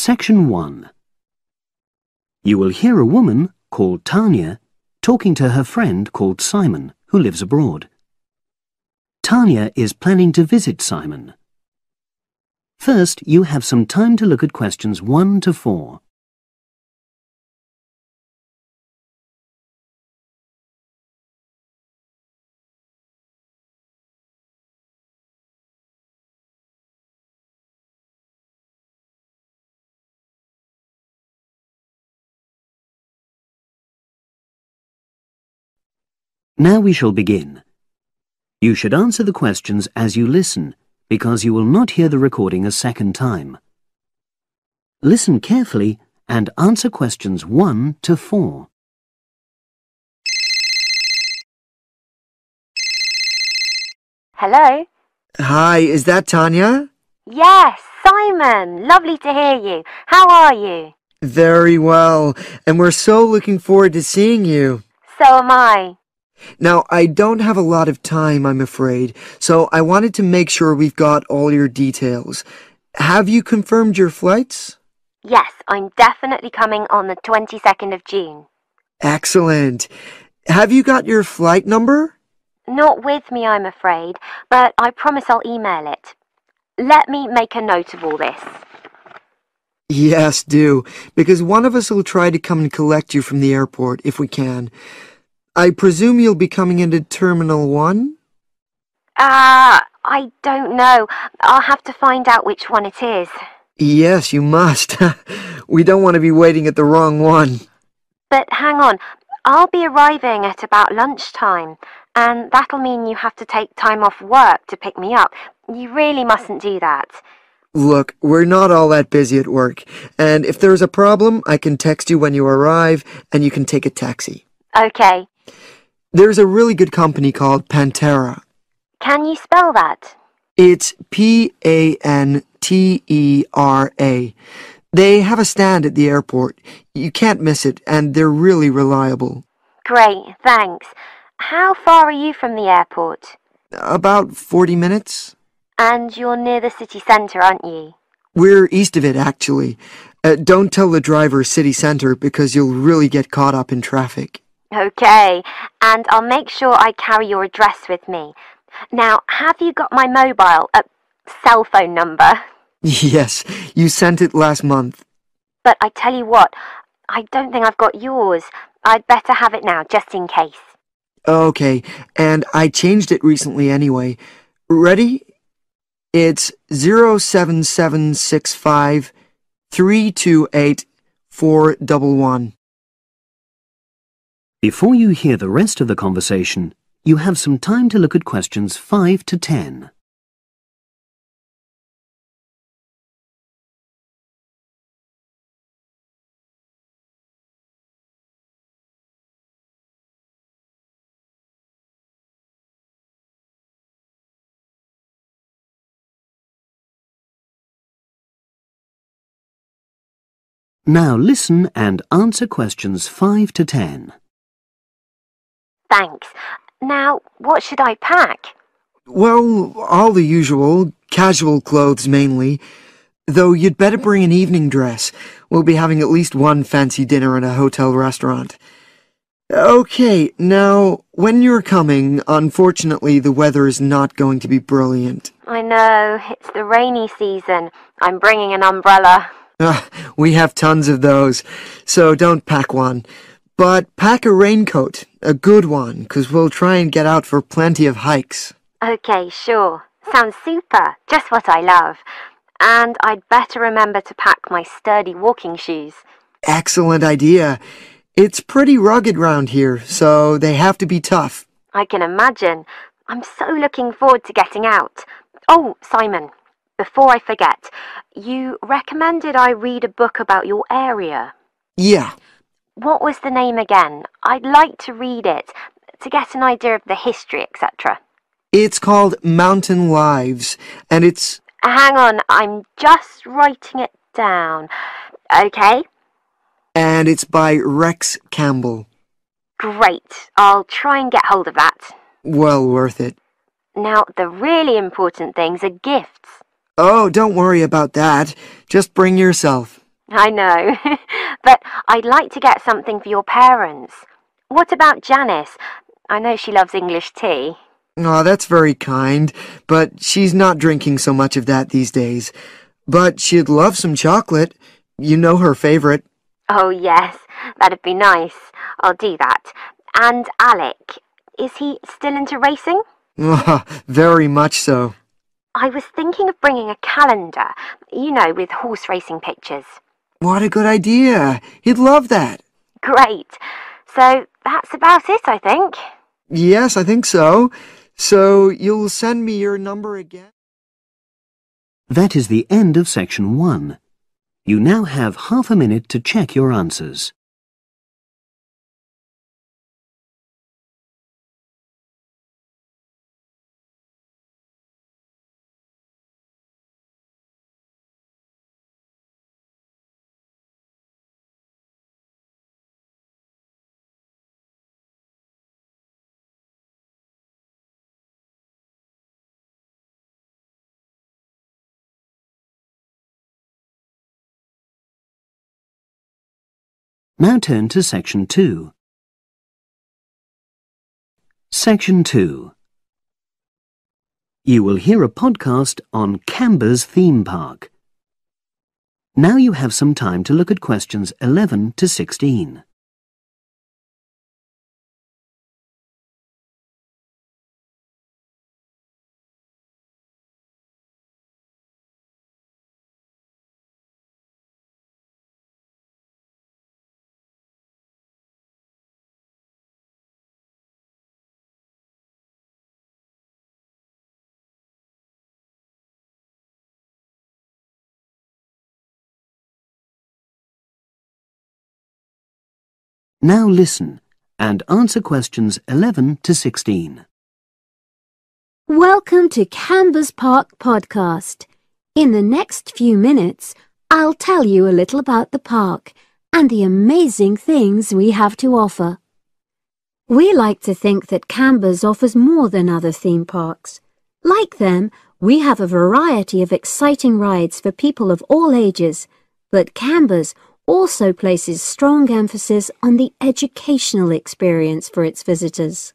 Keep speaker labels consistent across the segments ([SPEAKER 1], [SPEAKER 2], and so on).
[SPEAKER 1] Section 1. You will hear a woman called Tanya talking to her friend called Simon, who lives abroad. Tanya is planning to visit Simon. First, you have some time to look at questions 1 to 4. Now we shall begin. You should answer the questions as you listen, because you will not hear the recording a second time. Listen carefully and answer questions 1 to 4.
[SPEAKER 2] Hello?
[SPEAKER 3] Hi, is that Tanya?
[SPEAKER 2] Yes, Simon. Lovely to hear you. How are you?
[SPEAKER 3] Very well, and we're so looking forward to seeing you.
[SPEAKER 2] So am I.
[SPEAKER 3] Now, I don't have a lot of time, I'm afraid, so I wanted to make sure we've got all your details. Have you confirmed your flights?
[SPEAKER 2] Yes, I'm definitely coming on the 22nd of June.
[SPEAKER 3] Excellent. Have you got your flight number?
[SPEAKER 2] Not with me, I'm afraid, but I promise I'll email it. Let me make a note of all this.
[SPEAKER 3] Yes, do, because one of us will try to come and collect you from the airport if we can. I presume you'll be coming into Terminal 1?
[SPEAKER 2] I don't know. I'll have to find out which one it is.
[SPEAKER 3] Yes, you must. We don't want to be waiting at the wrong one.
[SPEAKER 2] But hang on, I'll be arriving at about lunchtime, and that'll mean you have to take time off work to pick me up. You really mustn't do that.
[SPEAKER 3] Look, we're not all that busy at work, and if there's a problem, I can text you when you arrive, and you can take a taxi.
[SPEAKER 2] Okay.
[SPEAKER 3] There's a really good company called Pantera.
[SPEAKER 2] Can you spell that?
[SPEAKER 3] It's Pantera. They have a stand at the airport. You can't miss it, and they're really reliable.
[SPEAKER 2] Great, thanks. How far are you from the airport?
[SPEAKER 3] About 40 minutes.
[SPEAKER 2] And you're near the city centre, aren't you?
[SPEAKER 3] We're east of it, actually. Don't tell the driver city centre because you'll really get caught up in traffic.
[SPEAKER 2] Okay, and I'll make sure I carry your address with me. Now, have you got my mobile, cell phone number?
[SPEAKER 3] Yes, you sent it last month.
[SPEAKER 2] But I tell you what, I don't think I've got yours. I'd better have it now, just in case.
[SPEAKER 3] Okay, and I changed it recently anyway. Ready? It's 07765 328 411.
[SPEAKER 1] Before you hear the rest of the conversation, you have some time to look at questions 5 to 10. Now listen and answer questions 5 to 10.
[SPEAKER 2] Thanks. Now, what should I pack?
[SPEAKER 3] Well, all the usual, casual clothes mainly. Though you'd better bring an evening dress. We'll be having at least one fancy dinner in a hotel restaurant. Okay, now, when you're coming, unfortunately the weather is not going to be brilliant.
[SPEAKER 2] I know, it's the rainy season. I'm bringing an umbrella.
[SPEAKER 3] We have tons of those, so don't pack one. But pack a raincoat, a good one, 'cause we'll try and get out for plenty of hikes.
[SPEAKER 2] Okay, sure. Sounds super. Just what I love. And I'd better remember to pack my sturdy walking shoes.
[SPEAKER 3] Excellent idea. It's pretty rugged round here, so they have to be tough.
[SPEAKER 2] I can imagine. I'm so looking forward to getting out. Oh, Simon, before I forget, you recommended I read a book about your area.
[SPEAKER 3] Yeah.
[SPEAKER 2] What was the name again? I'd like to read it, to get an idea of the history, etc.
[SPEAKER 3] It's called Mountain Lives, and it's...
[SPEAKER 2] Hang on, I'm just writing it down. Okay.
[SPEAKER 3] And it's by Rex Campbell.
[SPEAKER 2] Great. I'll try and get hold of that.
[SPEAKER 3] Well worth it.
[SPEAKER 2] Now, the really important things are gifts.
[SPEAKER 3] Oh, don't worry about that. Just bring yourself.
[SPEAKER 2] I know, but I'd like to get something for your parents. What about Janice? I know she loves English tea.
[SPEAKER 3] Oh, that's very kind, but she's not drinking so much of that these days. But she'd love some chocolate. You know her favorite.
[SPEAKER 2] Oh, yes, that'd be nice. I'll do that. And Alec, is he still into racing?
[SPEAKER 3] Very much so.
[SPEAKER 2] I was thinking of bringing a calendar, with horse racing pictures.
[SPEAKER 3] What a good idea. He'd love that.
[SPEAKER 2] Great. So that's about it, I think.
[SPEAKER 3] Yes, I think so. So you'll send me your number again?
[SPEAKER 1] That is the end of section 1. You now have half a minute to check your answers. Now turn to section 2. Section 2. You will hear a podcast on Camber's theme park. Now you have some time to look at questions 11 to 16. Now listen and answer questions 11 to 16.
[SPEAKER 4] Welcome to Camber's Park podcast. In the next few minutes, I'll tell you a little about the park and the amazing things we have to offer. We like to think that Camber's offers more than other theme parks. Like them, we have a variety of exciting rides for people of all ages, but Camber's also places strong emphasis on the educational experience for its visitors.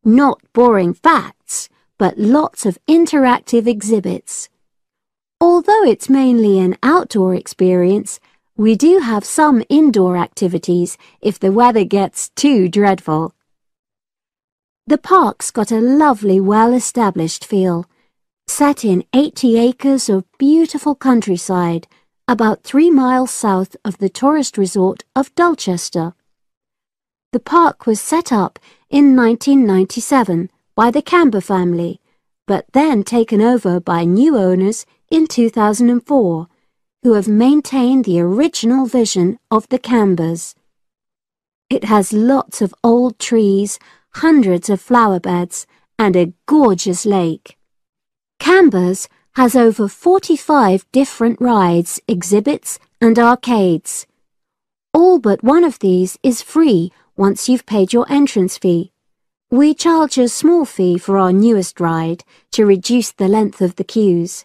[SPEAKER 4] Not boring facts, but lots of interactive exhibits. Although it's mainly an outdoor experience, we do have some indoor activities if the weather gets too dreadful. The park's got a lovely, well-established feel, set in 80 acres of beautiful countryside, about 3 miles south of the tourist resort of Dulchester. The park was set up in 1997 by the Camber family, but then taken over by new owners in 2004, who have maintained the original vision of the Cambers. It has lots of old trees, hundreds of flower beds, and a gorgeous lake. Cambers has over 45 different rides, exhibits, and arcades. All but one of these is free once you've paid your entrance fee. We charge a small fee for our newest ride to reduce the length of the queues.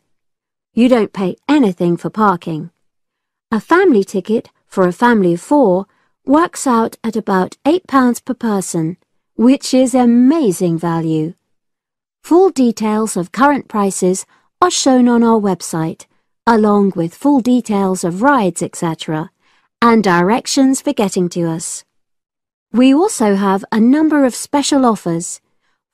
[SPEAKER 4] You don't pay anything for parking. A family ticket for a family of 4 works out at about £8 per person, which is amazing value. Full details of current prices are shown on our website, along with full details of rides, etc., and directions for getting to us. We also have a number of special offers.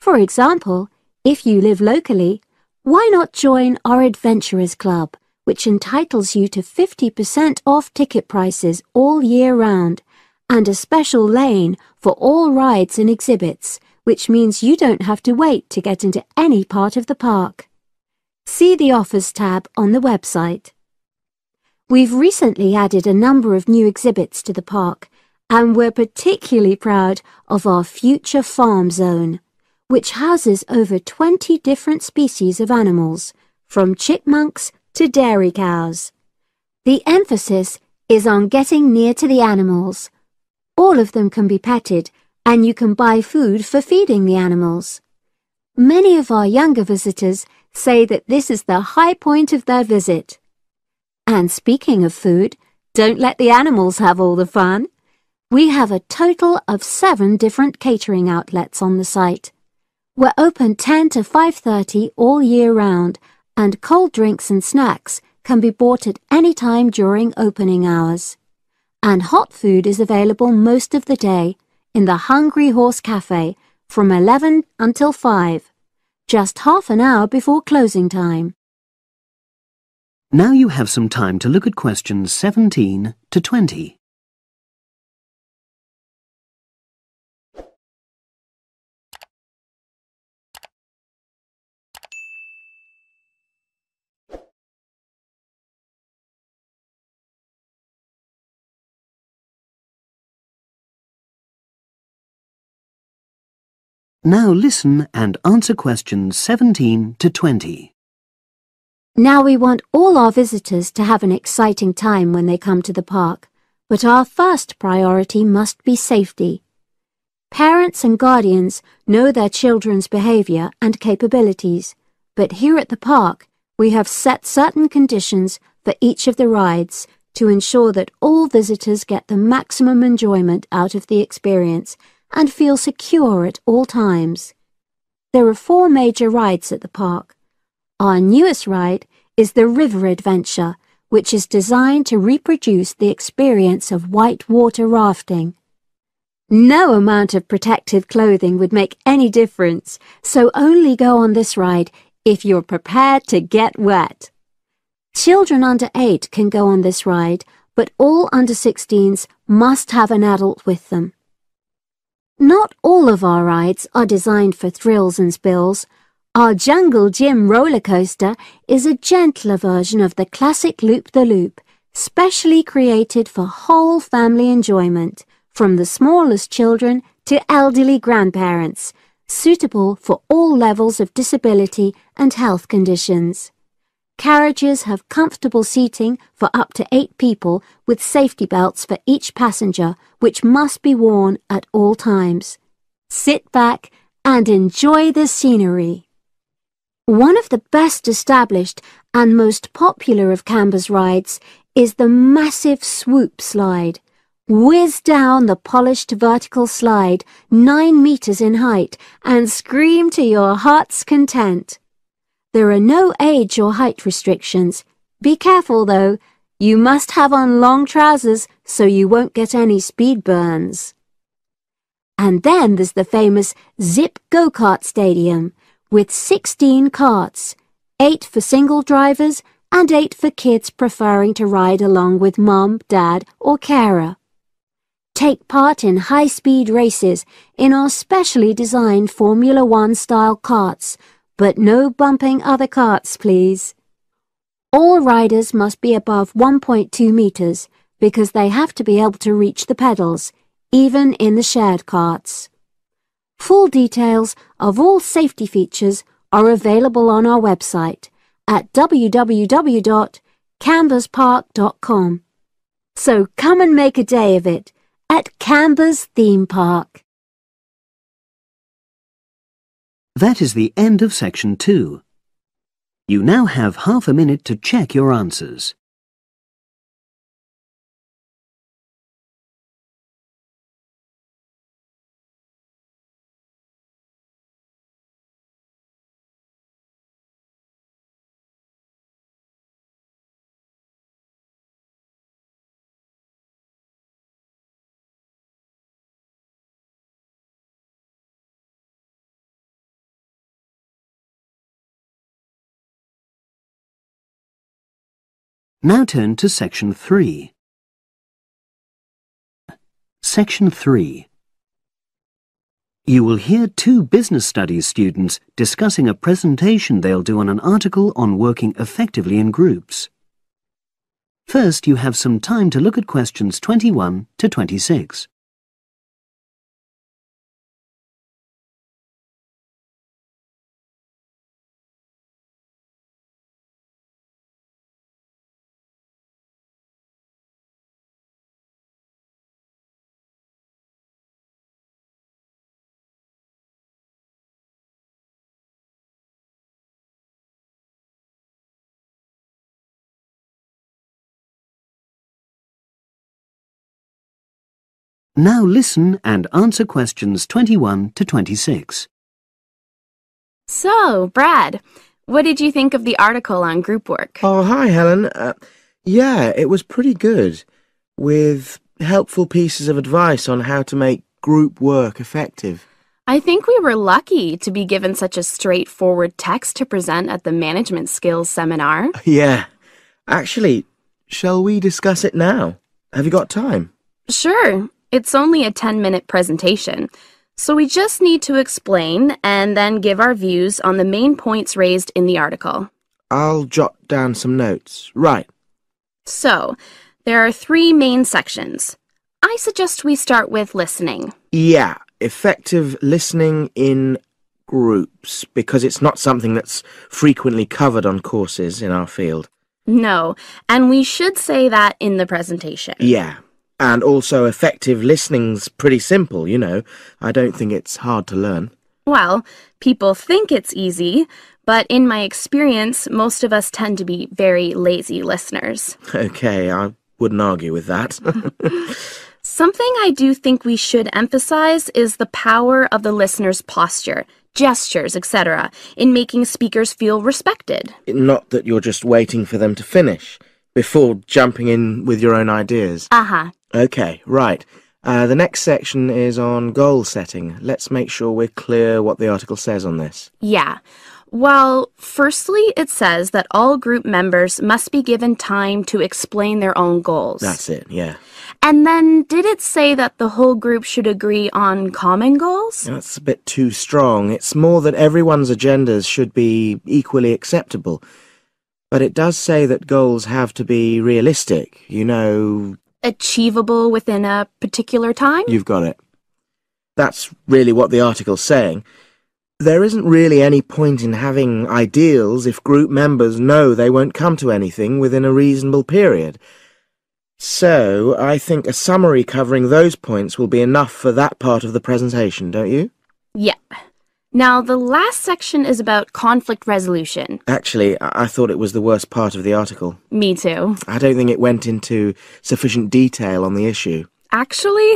[SPEAKER 4] For example, if you live locally, why not join our Adventurers Club, which entitles you to 50% off ticket prices all year round, and a special lane for all rides and exhibits, which means you don't have to wait to get into any part of the park. See the Offers tab on the website. We've recently added a number of new exhibits to the park, and we're particularly proud of our Future Farm Zone, which houses over 20 different species of animals, from chipmunks to dairy cows. The emphasis is on getting near to the animals. All of them can be petted, and you can buy food for feeding the animals. Many of our younger visitors say that this is the high point of their visit. And speaking of food, Don't let the animals have all the fun. We have a total of 7 different catering outlets on the site. We're open 10 to 5:30 all year round, and cold drinks and snacks can be bought at any time during opening hours. And hot food is available most of the day in the Hungry Horse Cafe from 11 until 5, just half an hour before closing time.
[SPEAKER 1] Now you have some time to look at questions 17 to 20. Now listen and answer questions 17 to 20.
[SPEAKER 4] Now we want all our visitors to have an exciting time when they come to the park, but our first priority must be safety. Parents and guardians know their children's behavior and capabilities, but here at the park we have set certain conditions for each of the rides to ensure that all visitors get the maximum enjoyment out of the experience and feel secure at all times. There are 4 major rides at the park. Our newest ride is the River Adventure, which is designed to reproduce the experience of whitewater rafting. No amount of protective clothing would make any difference, so only go on this ride if you're prepared to get wet. Children under 8 can go on this ride, but all under 16s must have an adult with them. Not all of our rides are designed for thrills and spills. Our Jungle Gym roller coaster is a gentler version of the classic Loop-the-Loop, specially created for whole family enjoyment, from the smallest children to elderly grandparents, suitable for all levels of disability and health conditions. Carriages have comfortable seating for up to 8 people with safety belts for each passenger, which must be worn at all times. Sit back and enjoy the scenery. One of the best established and most popular of Canberra's rides is the massive swoop slide. Whiz down the polished vertical slide 9 meters in height and scream to your heart's content. There are no age or height restrictions. Be careful though, you must have on long trousers so you won't get any speed burns. And then there's the famous Zip Go-Kart Stadium with 16 karts, 8 for single drivers and 8 for kids preferring to ride along with mum, dad or carer. Take part in high-speed races in our specially designed Formula 1 style karts, but no bumping other karts, please. All riders must be above 1.2 meters because they have to be able to reach the pedals, even in the shared karts. Full details of all safety features are available on our website at www.canberraspark.com. So come and make a day of it at Canberra's theme park.
[SPEAKER 1] That is the end of section 2. You now have half a minute to check your answers. Now turn to section 3. Section 3. You will hear 2 business studies students discussing a presentation they'll do on an article on working effectively in groups. First, you have some time to look at questions 21 to 26. Now listen and answer questions 21 to 26.
[SPEAKER 5] So, Brad, what did you think of the article on group work?
[SPEAKER 6] Oh, hi, Helen. Yeah, it was pretty good, with helpful pieces of advice on how to make group work effective.
[SPEAKER 5] I think we were lucky to be given such a straightforward text to present at the management skills seminar.
[SPEAKER 6] Yeah. Actually, shall we discuss it now? Have you got time?
[SPEAKER 5] Sure, it's only a 10-minute presentation, so we just need to explain and then give our views on the main points raised in the article.
[SPEAKER 6] I'll jot down some notes. Right.
[SPEAKER 5] So, there are 3 main sections. I suggest we start with listening.
[SPEAKER 6] Yeah, effective listening in groups, because it's not something that's frequently covered on courses in our field.
[SPEAKER 5] No, and we should say that in the presentation.
[SPEAKER 6] Yeah, and also effective listening's pretty simple, you know. I don't think it's hard to learn.
[SPEAKER 5] Well, people think it's easy, but in my experience, most of us tend to be very lazy listeners.
[SPEAKER 6] Okay, I wouldn't argue with that.
[SPEAKER 5] Something I do think we should emphasize is the power of the listener's posture, gestures, etc., in making speakers feel respected.
[SPEAKER 6] Not that you're just waiting for them to finish before jumping in with your own ideas. Okay, right. The next section is on goal setting. Let's make sure we're clear what the article says on this.
[SPEAKER 5] Yeah. Well, firstly, it says that all group members must be given time to explain their own goals.
[SPEAKER 6] That's it, yeah.
[SPEAKER 5] And then, did it say that the whole group should agree on common goals?
[SPEAKER 6] That's a bit too strong. It's more that everyone's agendas should be equally acceptable. But it does say that goals have to be realistic, you know.
[SPEAKER 5] Achievable within a particular time?
[SPEAKER 6] You've got it. That's really what the article's saying. There isn't really any point in having ideals if group members know they won't come to anything within a reasonable period. So, I think a summary covering those points will be enough for that part of the presentation, don't you?
[SPEAKER 5] Yeah. Now, the last section is about conflict resolution.
[SPEAKER 6] Actually, I thought it was the worst part of the article.
[SPEAKER 5] Me too.
[SPEAKER 6] I don't think it went into sufficient detail on the issue.
[SPEAKER 5] Actually,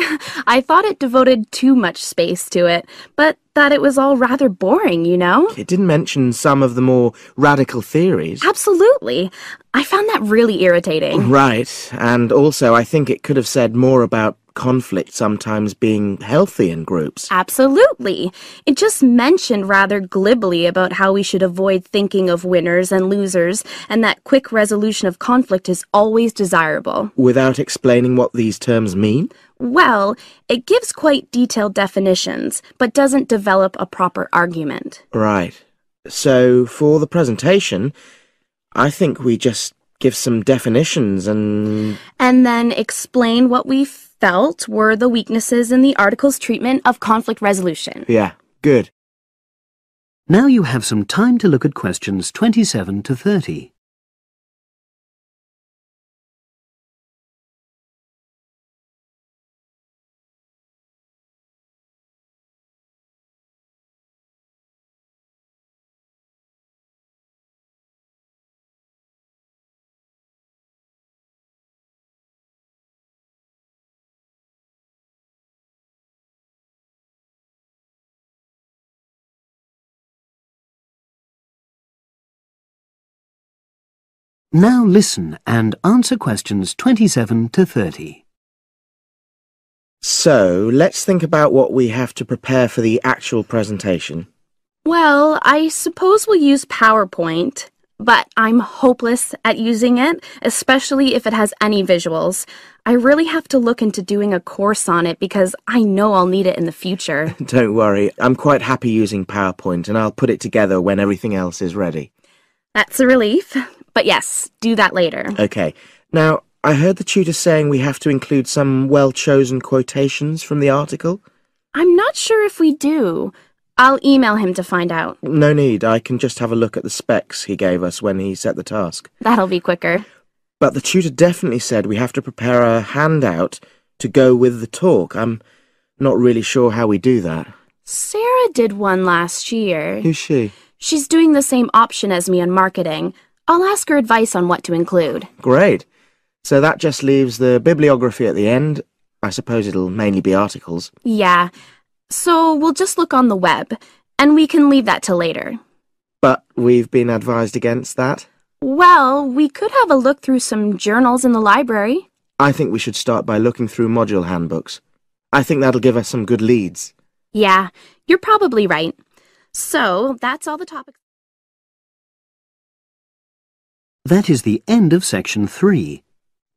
[SPEAKER 5] I thought it devoted too much space to it, but that it was all rather boring, you know?
[SPEAKER 6] It didn't mention some of the more radical theories.
[SPEAKER 5] Absolutely. I found that really irritating.
[SPEAKER 6] Right, and also I think it could have said more about conflict sometimes being healthy in groups.
[SPEAKER 5] Absolutely. It just mentioned rather glibly about how we should avoid thinking of winners and losers, and that quick resolution of conflict is always desirable.
[SPEAKER 6] Without explaining what these terms mean?
[SPEAKER 5] Well, it gives quite detailed definitions, but doesn't develop a proper argument.
[SPEAKER 6] Right. So, for the presentation, I think we just give some definitions and
[SPEAKER 5] then explain what we felt were the weaknesses in the article's treatment of conflict resolution.
[SPEAKER 6] Yeah, good.
[SPEAKER 1] Now you have some time to look at questions 27 to 30. Now listen and answer questions 27 to 30.
[SPEAKER 6] So, let's think about what we have to prepare for the actual presentation.
[SPEAKER 5] Well, I suppose we'll use PowerPoint, but I'm hopeless at using it, especially if it has any visuals. I really have to look into doing a course on it because I know I'll need it in the future.
[SPEAKER 6] Don't worry, I'm quite happy using PowerPoint and I'll put it together when everything else is ready.
[SPEAKER 5] That's a relief. But yes, do that later.
[SPEAKER 6] Okay. Now, I heard the tutor saying we have to include some well-chosen quotations from the article.
[SPEAKER 5] I'm not sure if we do. I'll email him to find out.
[SPEAKER 6] No need. I can just have a look at the specs he gave us when he set the task.
[SPEAKER 5] That'll be quicker.
[SPEAKER 6] But the tutor definitely said we have to prepare a handout to go with the talk. I'm not really sure how we do that.
[SPEAKER 5] Sarah did one last year.
[SPEAKER 6] Who's she?
[SPEAKER 5] She's doing the same option as me on marketing. I'll ask her advice on what to include.
[SPEAKER 6] Great. So that just leaves the bibliography at the end, I suppose it'll mainly be articles.
[SPEAKER 5] Yeah, so we'll just look on the web, and we can leave that till later.
[SPEAKER 6] But we've been advised against that.
[SPEAKER 5] Well, we could have a look through some journals in the library.
[SPEAKER 6] I think we should start by looking through module handbooks. I think that'll give us some good leads.
[SPEAKER 5] Yeah, you're probably right. So, that's all the topics.
[SPEAKER 1] That is the end of section 3.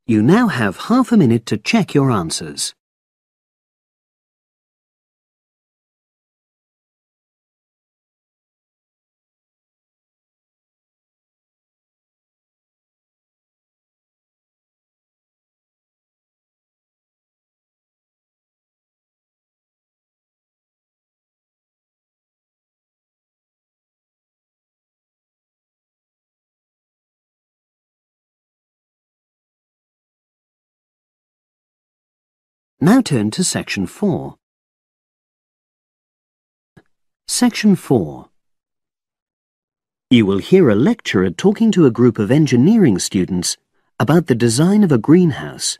[SPEAKER 1] You now have half a minute to check your answers. Now turn to section 4. Section 4. You will hear a lecturer talking to a group of engineering students about the design of a greenhouse.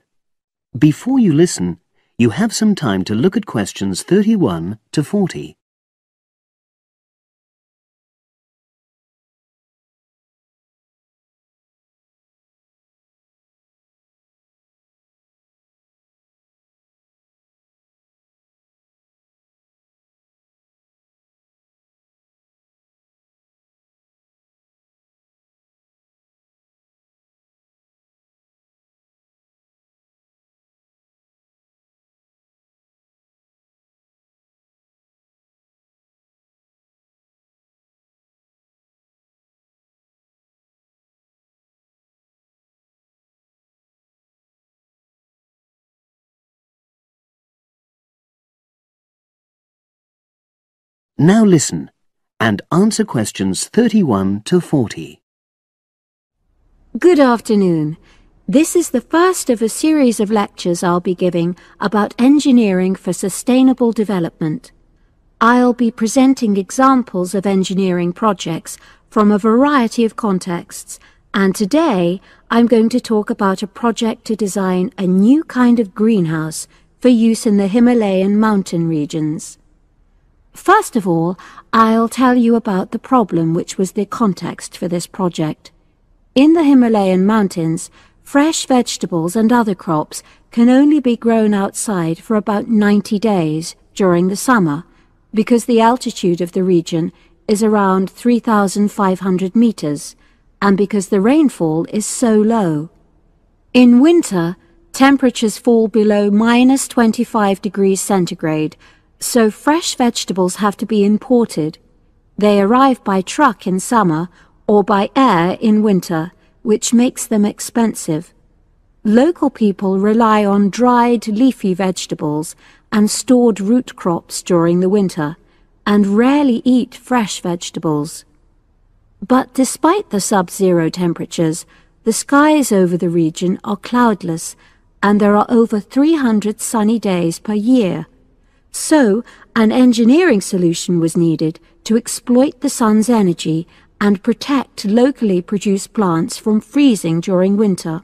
[SPEAKER 1] Before you listen, you have some time to look at questions 31 to 40. Now listen and answer questions 31 to 40.
[SPEAKER 4] Good afternoon. This is the first of a series of lectures I'll be giving about engineering for sustainable development. I'll be presenting examples of engineering projects from a variety of contexts, and today I'm going to talk about a project to design a new kind of greenhouse for use in the Himalayan mountain regions. First of all, I'll tell you about the problem which was the context for this project. In the Himalayan mountains, fresh vegetables and other crops can only be grown outside for about 90 days during the summer, because the altitude of the region is around 3,500 meters, and because the rainfall is so low. In winter, temperatures fall below -25 degrees centigrade, so fresh vegetables have to be imported. They arrive by truck in summer or by air in winter, which makes them expensive. Local people rely on dried leafy vegetables and stored root crops during the winter, and rarely eat fresh vegetables. But despite the sub-zero temperatures, the skies over the region are cloudless, and there are over 300 sunny days per year. So, an engineering solution was needed to exploit the sun's energy and protect locally produced plants from freezing during winter.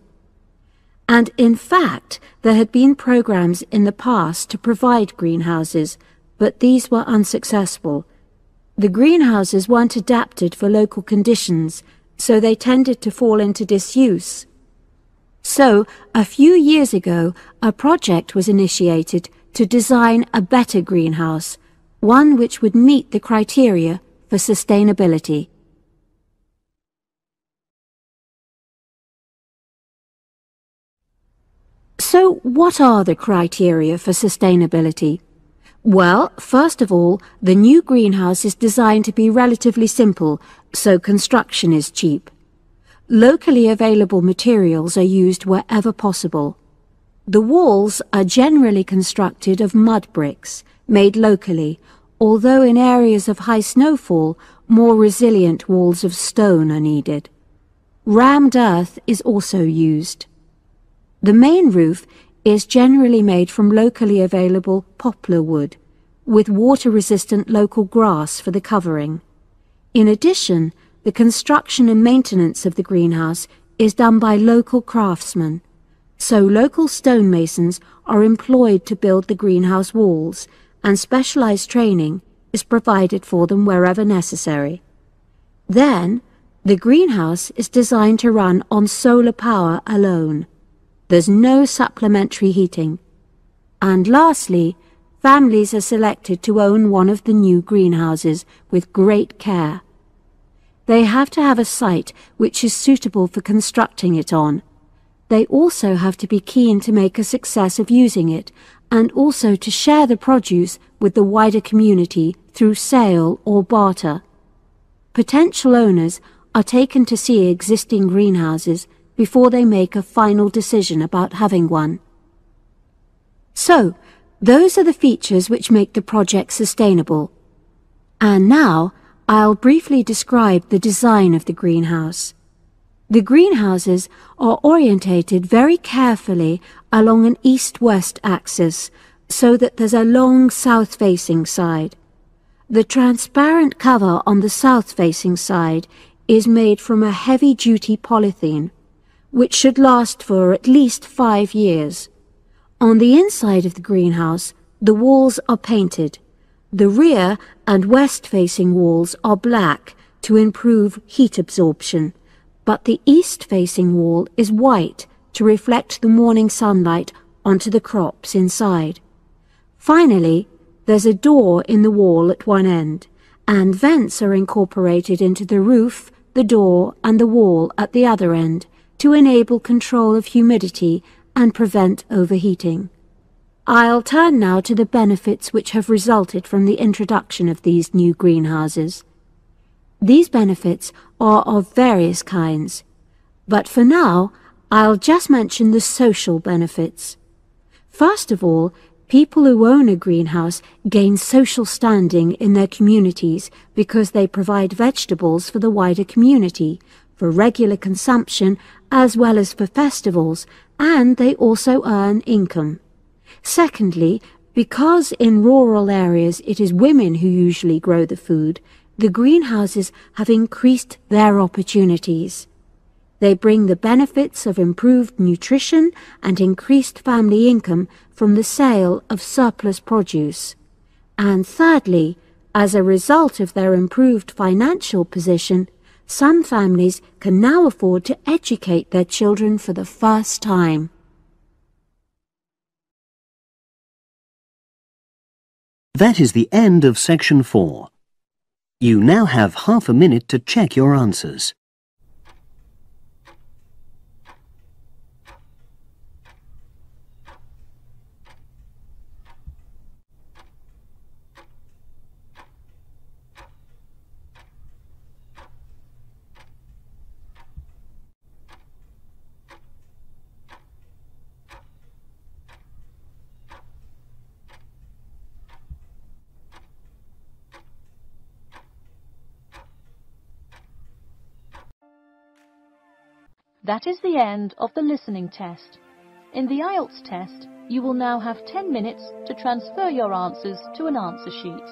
[SPEAKER 4] And in fact, there had been programs in the past to provide greenhouses, but these were unsuccessful. The greenhouses weren't adapted for local conditions, so they tended to fall into disuse. So, a few years ago, a project was initiated to design a better greenhouse, one which would meet the criteria for sustainability. So, what are the criteria for sustainability? Well, first of all, the new greenhouse is designed to be relatively simple, so construction is cheap. Locally available materials are used wherever possible. The walls are generally constructed of mud bricks, made locally, although in areas of high snowfall, more resilient walls of stone are needed. Rammed earth is also used. The main roof is generally made from locally available poplar wood, with water-resistant local grass for the covering. In addition, the construction and maintenance of the greenhouse is done by local craftsmen. So local stonemasons are employed to build the greenhouse walls, and specialised training is provided for them wherever necessary. Then, the greenhouse is designed to run on solar power alone. There's no supplementary heating. And lastly, families are selected to own one of the new greenhouses with great care. They have to have a site which is suitable for constructing it on. They also have to be keen to make a success of using it, and also to share the produce with the wider community through sale or barter. Potential owners are taken to see existing greenhouses before they make a final decision about having one. So, those are the features which make the project sustainable. And now, I'll briefly describe the design of the greenhouse. The greenhouses are orientated very carefully along an east-west axis, so that there's a long south-facing side. The transparent cover on the south-facing side is made from a heavy-duty polythene, which should last for at least 5 years. On the inside of the greenhouse, the walls are painted. The rear and west-facing walls are black to improve heat absorption, but the east-facing wall is white to reflect the morning sunlight onto the crops inside. Finally, there's a door in the wall at one end, and vents are incorporated into the roof, the door, and the wall at the other end to enable control of humidity and prevent overheating. I'll turn now to the benefits which have resulted from the introduction of these new greenhouses. These benefits are of various kinds, but for now I'll just mention the social benefits. First of all, people who own a greenhouse gain social standing in their communities because they provide vegetables for the wider community, for regular consumption as well as for festivals, and they also earn income. Secondly, because in rural areas it is women who usually grow the food, the greenhouses have increased their opportunities. They bring the benefits of improved nutrition and increased family income from the sale of surplus produce. And thirdly, as a result of their improved financial position, some families can now afford to educate their children for the first time.
[SPEAKER 1] That is the end of section 4. You now have half a minute to check your answers.
[SPEAKER 7] That is the end of the listening test. In the Ielts test, you will now have 10 minutes to transfer your answers to an answer sheet.